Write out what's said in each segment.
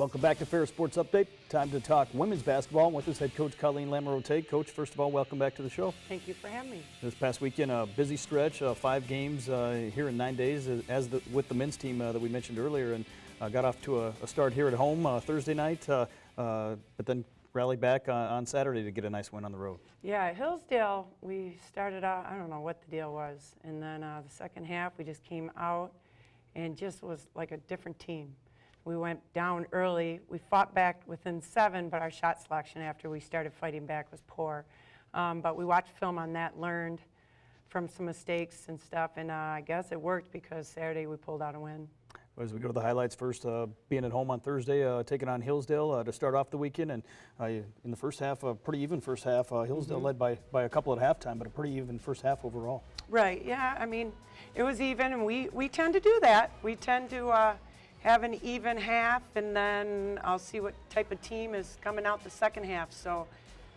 Welcome back to Ferris Sports Update. Time to talk women's basketball with us head coach Colleen Lamoreaux-Tate. Coach, first of all, welcome back to the show. Thank you for having me. This past weekend, a busy stretch, 5 games here in 9 days with the men's team that we mentioned earlier, and got off to a start here at home Thursday night, but then rallied back on Saturday to get a nice win on the road. Yeah, at Hillsdale, we started out, I don't know what the deal was, and then the second half we just came out and just was like a different team. We went down early. We fought back within 7, but our shot selection after we started fighting back was poor. But we watched film on that, learned from some mistakes and stuff, and I guess it worked because Saturday we pulled out a win. As we go to the highlights first, being at home on Thursday, taking on Hillsdale to start off the weekend, and in the first half, a pretty even first half. Hillsdale led by a couple at halftime, but a pretty even first half overall. Right, yeah, I mean, it was even, and we tend to do that. We tend to have an even half, and then I'll see what type of team is coming out the second half. So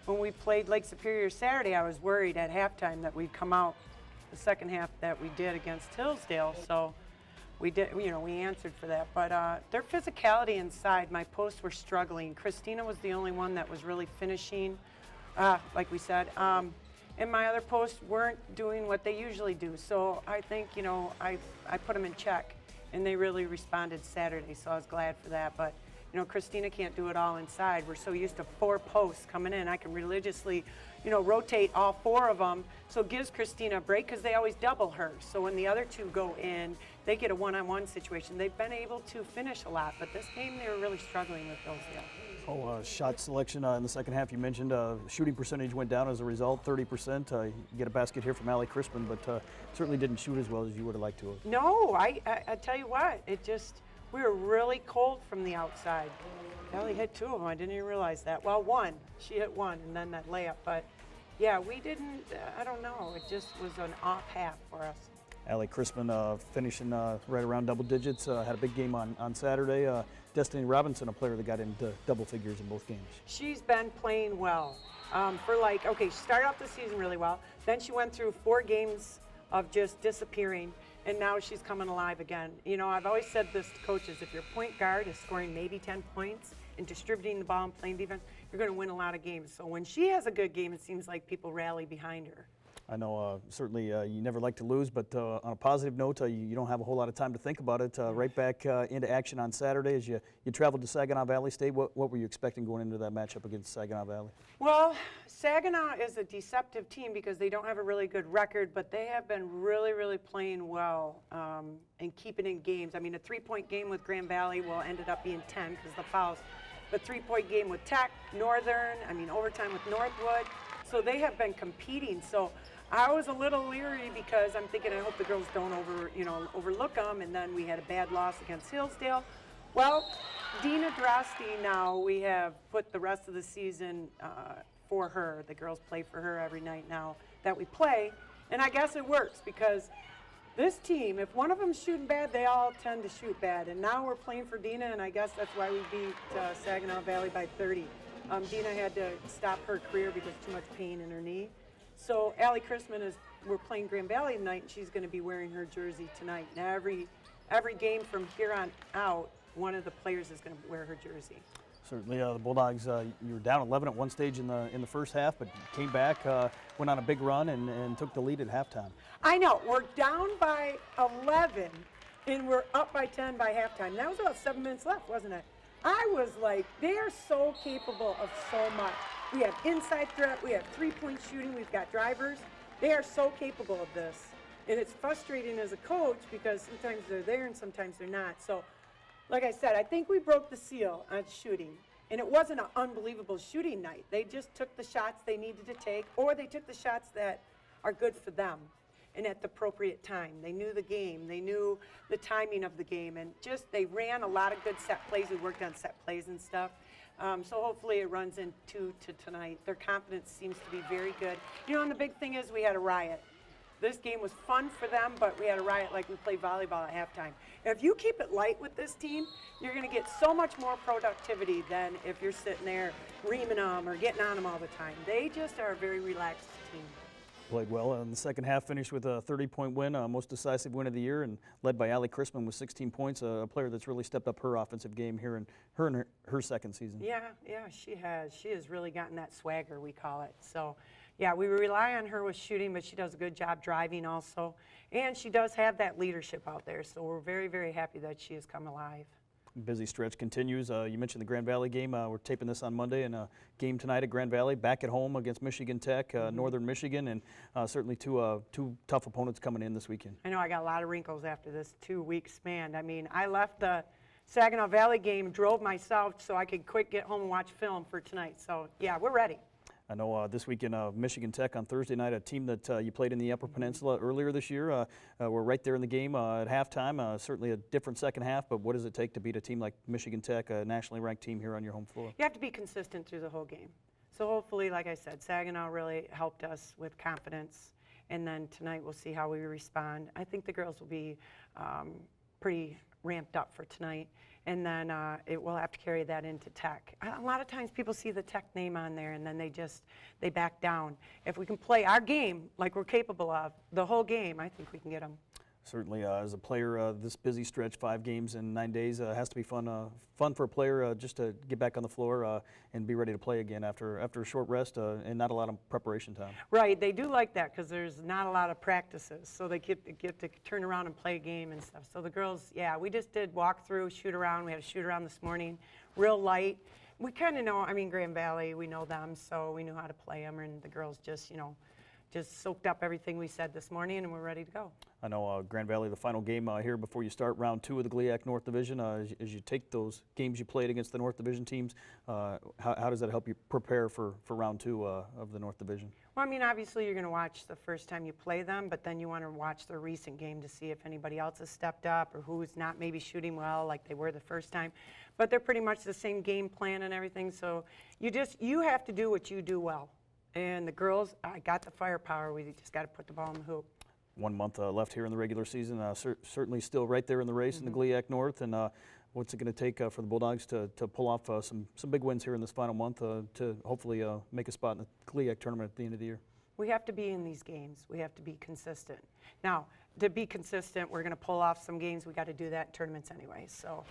when we played Lake Superior Saturday, I was worried at halftime that we'd come out the second half that we did against Hillsdale. So we did, we answered for that. But their physicality inside, my posts were struggling. Christina was the only one that was really finishing, like we said. And my other posts weren't doing what they usually do. So I think, I put them in check. And they really responded Saturday, so I was glad for that. But, Christina can't do it all inside. We're so used to 4 posts coming in. I can religiously, rotate all 4 of them. So it gives Christina a break because they always double her. So when the other 2 go in, they get a one-on-one situation. They've been able to finish a lot, but this game they were really struggling with Hillsdale. Shot selection in the second half, you mentioned shooting percentage went down as a result, 30%. You get a basket here from Allie Crispin, but certainly didn't shoot as well as you would have liked to have. No, I tell you what, we were really cold from the outside. Allie hit 2 of them, I didn't even realize that. Well, 1, she hit 1, and then that layup. But yeah, we didn't, I don't know, it just was an off half for us. Allie Crispin finishing right around double digits, had a big game on Saturday. Destiny Robinson, a player that got into double figures in both games. She's been playing well. She started off the season really well. Then she went through 4 games of just disappearing, and now she's coming alive again. I've always said this to coaches, if your point guard is scoring maybe 10 points and distributing the ball and playing defense, you're going to win a lot of games. So when she has a good game, it seems like people rally behind her. I know certainly you never like to lose, but on a positive note, you don't have a whole lot of time to think about it. Right back into action on Saturday as you traveled to Saginaw Valley State. What were you expecting going into that matchup against Saginaw Valley? Well, Saginaw is a deceptive team because they don't have a really good record, but they have been really, really playing well and keeping in games. I mean, a 3-point game with Grand Valley ended up being 10 because of the fouls, but 3-point game with Tech, Northern, overtime with Northwood. So they have been competing. So I was a little leery because I'm thinking I hope the girls don't overlook them, and then we had a bad loss against Hillsdale. Well, Dina Drosty now, we have put the rest of the season for her. The girls play for her every night now that we play, and I guess it works because this team, if one of them's shooting bad, they all tend to shoot bad, and now we're playing for Dina, and I guess that's why we beat Saginaw Valley by 30. Dina had to stop her career because of too much pain in her knee. So Allie Crispin we're playing Grand Valley tonight, and she's going to be wearing her jersey tonight. Now every game from here on out, one of the players is going to wear her jersey. Certainly, the Bulldogs, you were down 11 at one stage in the first half, but came back, went on a big run, and took the lead at halftime. I know. We're down by 11, and we're up by 10 by halftime. That was about 7 minutes left, wasn't it? I was like, they are so capable of so much. We have inside threat, we have 3-point shooting, we've got drivers. They are so capable of this. And it's frustrating as a coach because sometimes they're there and sometimes they're not. So, like I said, I think we broke the seal on shooting. And it wasn't an unbelievable shooting night. They just took the shots they needed to take, or they took the shots that are good for them and at the appropriate time. They knew the game. They knew the timing of the game. And just they ran a lot of good set plays. We worked on set plays and stuff. So hopefully it runs into tonight. Their confidence seems to be very good. And the big thing is we had a riot. This game was fun for them, but we had a riot like we played volleyball at halftime. If you keep it light with this team, you're going to get so much more productivity than if you're sitting there reaming them or getting on them all the time. They just are a very relaxed team. Played well in the second half, finished with a 30-point win, most decisive win of the year, and led by Allie Chrisman with 16 points, a player that's really stepped up her offensive game here in her second season. Yeah, she has. She has really gotten that swagger, we call it. So, yeah, we rely on her with shooting, but she does a good job driving also. And she does have that leadership out there, so we're very, very happy that she has come alive. Busy stretch continues. You mentioned the Grand Valley game. We're taping this on Monday, and a game tonight at Grand Valley, back at home against Michigan Tech, Northern Michigan, and certainly two tough opponents coming in this weekend. I know I got a lot of wrinkles after this 2-week span. I mean, I left the Saginaw Valley game, drove myself so I could quick get home and watch film for tonight. So, yeah, we're ready. I know this weekend, Michigan Tech on Thursday night, a team that you played in the Upper Peninsula earlier this year. We're right there in the game at halftime. Certainly a different second half, but what does it take to beat a team like Michigan Tech, a nationally ranked team here on your home floor? You have to be consistent through the whole game. So hopefully, like I said, Saginaw really helped us with confidence. And then tonight we'll see how we respond. I think the girls will be pretty ramped up for tonight. And then it will have to carry that into Tech. A lot of times people see the Tech name on there and then they back down. If we can play our game like we're capable of the whole game, I think we can get them. Certainly, as a player, this busy stretch, 5 games in 9 days, has to be fun for a player just to get back on the floor and be ready to play again after a short rest and not a lot of preparation time. Right, they do like that because there's not a lot of practices, so they get to turn around and play a game and stuff. So the girls, yeah, we just did walk through, shoot around. We had a shoot around this morning, real light. We kind of know, I mean, Grand Valley, we know them, so we knew how to play them, and the girls just, just soaked up everything we said this morning, and we're ready to go. I know Grand Valley, the final game here before you start round 2 of the GLIAC North Division. As you take those games you played against the North Division teams, how does that help you prepare for round 2 of the North Division? Well, I mean, obviously you're going to watch the first time you play them, but then you want to watch the recent game to see if anybody else has stepped up or who's not maybe shooting well like they were the first time. But they're pretty much the same game plan and everything, so you have to do what you do well. And the girls, I got the firepower. We just got to put the ball in the hoop. 1 month left here in the regular season. Certainly still right there in the race in the GLIAC North. And what's it going to take for the Bulldogs to pull off some big wins here in this final month to hopefully make a spot in the GLIAC tournament at the end of the year? We have to be in these games. We have to be consistent. Now, to be consistent, we're going to pull off some games. We got to do that in tournaments anyway. So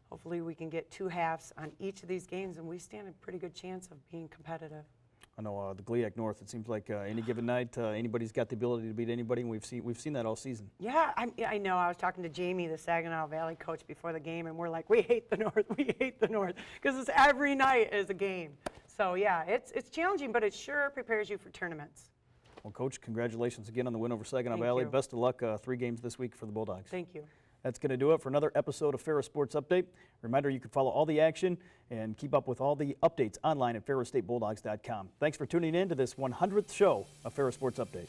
hopefully we can get 2 halves on each of these games, and we stand a pretty good chance of being competitive. I know the GLIAC North, it seems like any given night, anybody's got the ability to beat anybody, and we've seen that all season. Yeah, I know. I was talking to Jamie, the Saginaw Valley coach, before the game, and we're like, we hate the North, because it's every night is a game. So, yeah, it's challenging, but it sure prepares you for tournaments. Well, Coach, congratulations again on the win over Saginaw Thank Valley. you. Best of luck, 3 games this week for the Bulldogs. Thank you. That's going to do it for another episode of Ferris Sports Update. Reminder, you can follow all the action and keep up with all the updates online at ferrisstatebulldogs.com. Thanks for tuning in to this 100th show of Ferris Sports Update.